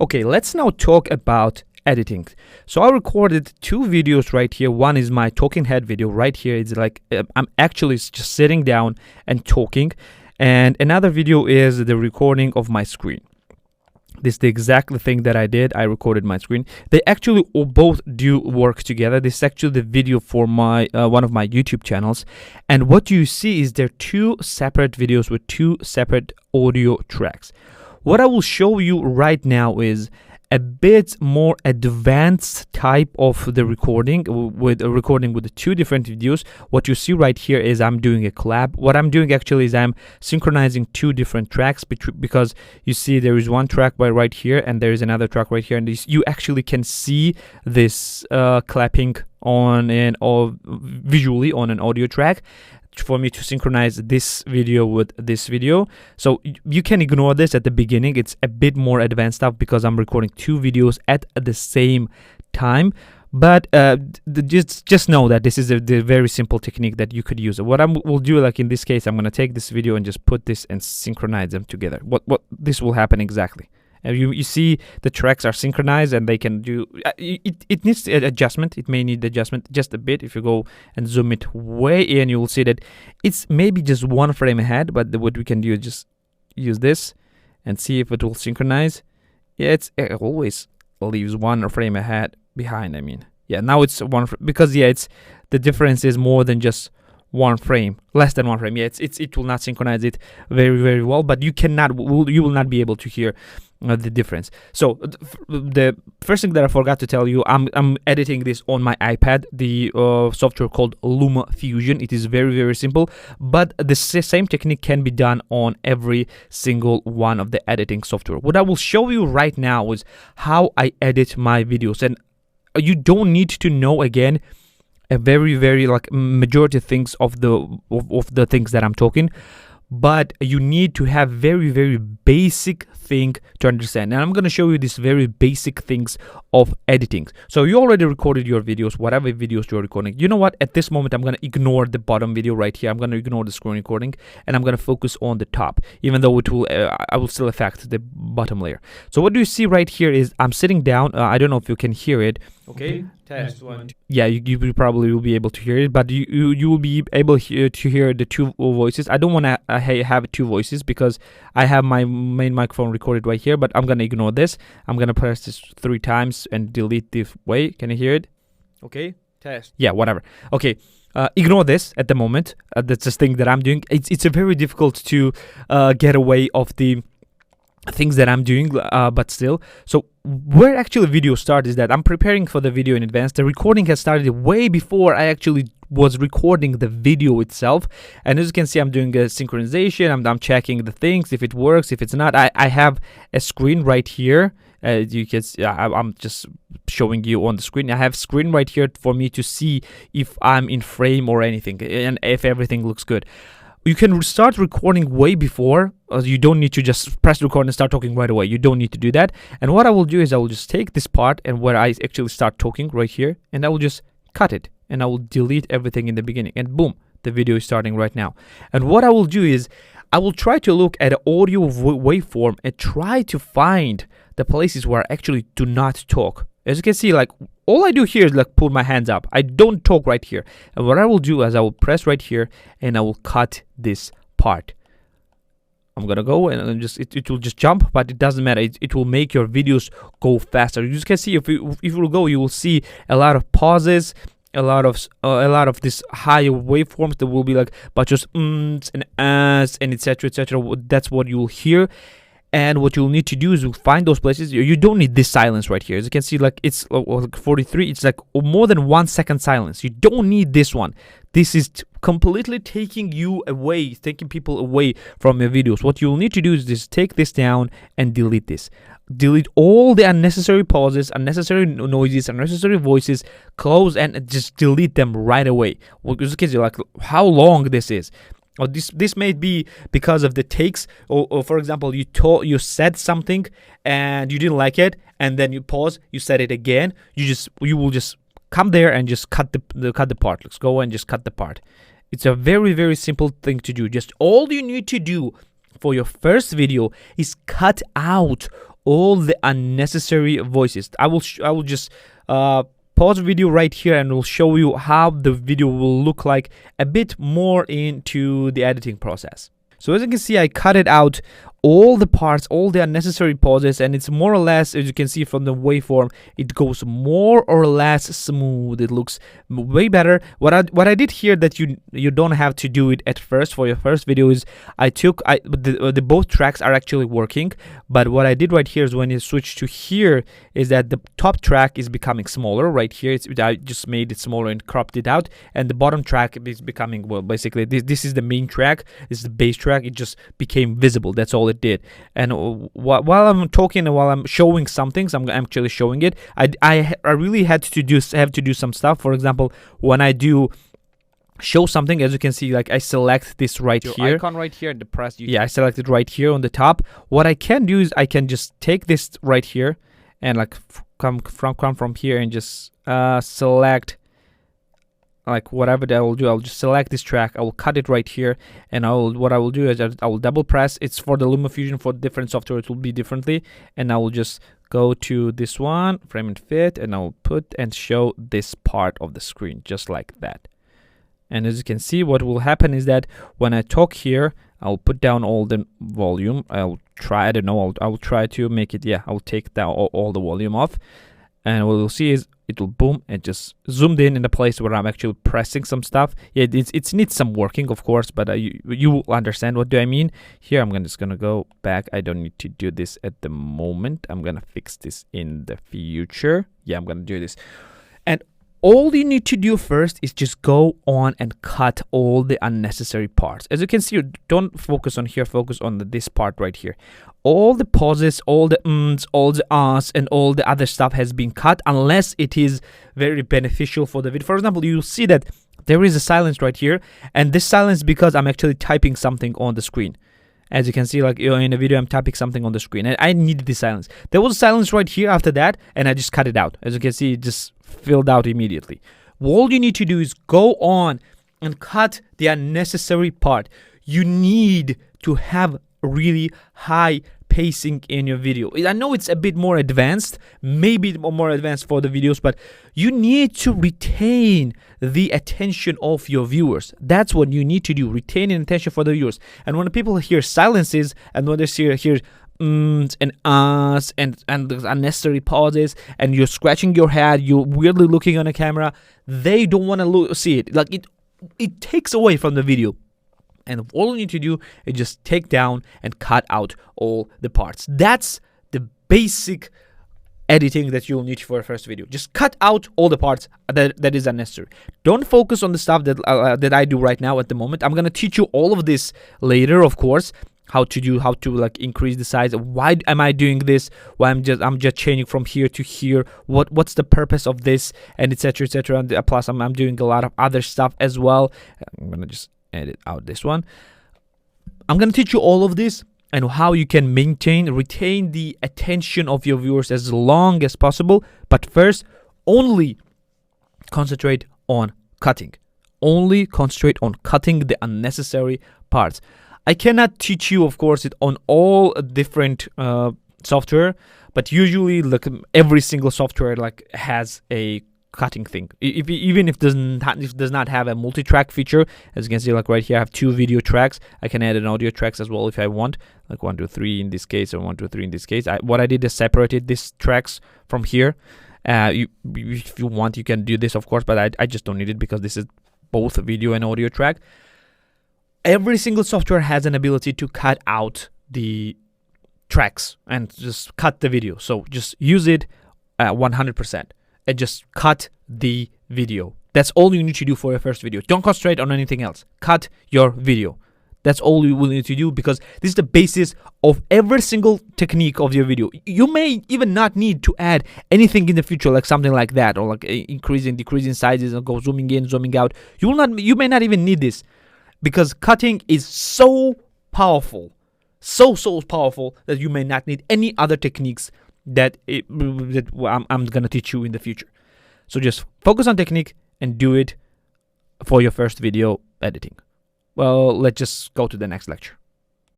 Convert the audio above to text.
Okay, let's now talk about editing. So I recorded two videos right here. One is my talking head video right here. It's like I'm actually just sitting down and talking, and another video is the recording of my screen. This is the exact thing that I did. I recorded my screen. They actually both do work together. This is actually the video for my one of my YouTube channels, and what you see is they're two separate videos with two separate audio tracks. What I will show you right now is a bit more advanced type of the recording with the two different videos. What you see right here is I'm doing a collab. What I'm doing actually is I'm synchronizing two different tracks because you see there is one track right here and there is another track right here, and you actually can see this clapping on or visually on an audio track for me to synchronize this video with this video. So you can ignore this at the beginning. It's a bit more advanced stuff because I'm recording two videos at the same time. But just know that this is the very simple technique that you could use. What I will do, like in this case, I'm gonna take this video and just put this and synchronize them together. What this will happen exactly. You see the tracks are synchronized and they can do it needs adjustment. It may need adjustment just a bit. If you go and zoom it way in, you will see that it's maybe just one frame ahead, but what we can do is just use this and see if it will synchronize. Yeah, it always leaves one frame ahead behind. I mean, yeah, now it's one because yeah, it's the difference is more than just one frame, less than one frame. Yeah, it will not synchronize it very well, but you will not be able to hear the difference. So the first thing that I forgot to tell you, I'm editing this on my iPad, the software called Luma Fusion. It is very simple, but the same technique can be done on every single one of the editing software. What I will show you right now is how I edit my videos, and you don't need to know again a very like majority of things of the things that I'm talking, but you need to have very basic thing to understand. And I'm going to show you these very basic things of editing. So you already recorded your videos, whatever videos you're recording. You know what, at this moment I'm going to ignore the bottom video right here. I'm going to ignore the screen recording and I'm going to focus on the top, even though it will I will still affect the bottom layer. So what do you see right here is I'm sitting down. I don't know if you can hear it. Okay, test one. Yeah, you probably will be able to hear it, but you will be able to hear the two voices. I don't want to have two voices because I have my main microphone recorded right here, but I'm gonna ignore this. I'm gonna press this 3 times and delete this way. Can you hear it? Okay, test. Yeah, whatever. Okay. Ignore this at the moment. That's the thing that I'm doing. It's a very difficult to get away of the things that I'm doing, but still. So where actually video start is that I'm preparing for the video in advance. The recording has started way before I actually was recording the video itself, and as you can see, I'm doing a synchronization. I'm checking the things, if it works, if it's not. I have a screen right here. You can see, I'm just showing you on the screen. I have screen right here for me to see if I'm in frame or anything, and if everything looks good. You can start recording way before. You don't need to just press record and start talking right away. You don't need to do that. And what I will do is I will just take this part and where I actually start talking right here, and I will just cut it and I will delete everything in the beginning, and boom, the video is starting right now. And what I will do is I will try to look at an audio waveform and try to find the places where I actually do not talk. As you can see, like all I do here is like put my hands up. I don't talk right here. And what I will do is I will press right here and I will cut this part. I'm gonna go and just it will just jump, but it doesn't matter. It will make your videos go faster. You can see if you will go, you will see a lot of pauses, a lot of this higher waveforms that will be like but just ums and ahs and etc. That's what you will hear. And what you'll need to do is you'll find those places. You don't need this silence right here. As you can see, like it's like 43. It's like more than 1 second silence. You don't need this one. This is completely taking you away, taking people away from your videos. What you'll need to do is just take this down and delete this. Delete all the unnecessary pauses, unnecessary noises, unnecessary voices. Close and just delete them right away. Well, as you can see, like how long this is. Or this may be because of the takes, or for example, you said something and you didn't like it, and then you pause, you said it again. You will just come there and just cut the part. Let's go and just cut the part. It's a very simple thing to do. Just all you need to do for your first video is cut out all the unnecessary voices. I will just pause the video right here and will show you how the video will look like a bit more into the editing process. So as you can see, I cut it out, all the parts, all the unnecessary pauses, and it's more or less, as you can see from the waveform, it goes more or less smooth. It looks way better. What I did here that you don't have to do it at first for your first video is the both tracks are actually working, but what I did right here is when you switch to here is that the top track is becoming smaller right here. I just made it smaller and cropped it out, and the bottom track is becoming, well, basically this is the main track, this is the bass track. It just became visible. That's all it did. And while I'm talking and while I'm showing some things, I'm actually showing it. I really have to do some stuff. For example, when I do show something, as you can see, like I select this right here, icon right here, and press YouTube. Yeah, I selected right here on the top. What I can do is I can just take this right here and like come from here and just select like whatever that I will do. I'll just select this track, I will cut it right here, and what I will do is I will double press. It's for the LumaFusion. For different software it will be differently, and I will just go to this one, frame and fit, and I'll put and show this part of the screen just like that. And as you can see, what will happen is that when I talk here, I'll put down all the volume. I'll try to make it, yeah, I'll take down all the volume off, and what we'll see is it will boom and just zoomed in the place where I'm actually pressing some stuff. Yeah, it needs some working, of course, but you will understand what do I mean. Here I'm just gonna go back. I don't need to do this at the moment. I'm gonna fix this in the future. Yeah, I'm gonna do this. And all you need to do first is just go on and cut all the unnecessary parts. As you can see, don't focus on here, focus on this part right here. All the pauses, all the ums, all the ahs, and all the other stuff has been cut unless it is very beneficial for the video. For example, you'll see that there is a silence right here, and this silence because I'm actually typing something on the screen. As you can see, like in the video, I'm typing something on the screen, and I needed the silence. There was silence right here after that, and I just cut it out. As you can see, it just filled out immediately. All you need to do is go on and cut the unnecessary part. You need to have really high pacing in your video. I know it's a bit more advanced, maybe more advanced for the videos, but you need to retain the attention of your viewers. That's what you need to do, retain an attention for the viewers. And when people hear silences and when they hear and ahs and unnecessary pauses, and you're scratching your head, you're weirdly looking on a camera, they don't want to see it. Like it takes away from the video. And all you need to do is just take down and cut out all the parts. That's the basic editing that you'll need for a first video. Just cut out all the parts that is unnecessary. Don't focus on the stuff that I do right now at the moment. I'm gonna teach you all of this later, of course. How to like increase the size. Why am I doing this? Why I'm just changing from here to here. What's the purpose of this, and etc. And plus I'm doing a lot of other stuff as well. I'm gonna just edit out this one. I'm gonna teach you all of this and how you can retain the attention of your viewers as long as possible. But first, only concentrate on cutting. Only concentrate on cutting the unnecessary parts. I cannot teach you, of course, it on all different software, but usually like every single software like has a cutting thing. Even if it does not have a multi-track feature, as you can see, like right here I have 2 video tracks. I can add an audio tracks as well if I want, like 1 2 3 in this case or 1 2 3 in this case. What I did is separated these tracks from here. If you want, you can do this, of course, but I just don't need it because this is both a video and audio track. Every single software has an ability to cut out the tracks and just cut the video. So just use it 100% and just cut the video. That's all you need to do for your first video. Don't concentrate on anything else. Cut your video. That's all you will need to do, because this is the basis of every single technique of your video. You may even not need to add anything in the future, like something like that, or like increasing, decreasing sizes, and go zooming in, zooming out. You may not even need this, because cutting is so powerful, so powerful, that you may not need any other techniques that I'm gonna teach you in the future. So just focus on technique and do it for your first video editing. Well, let's just go to the next lecture.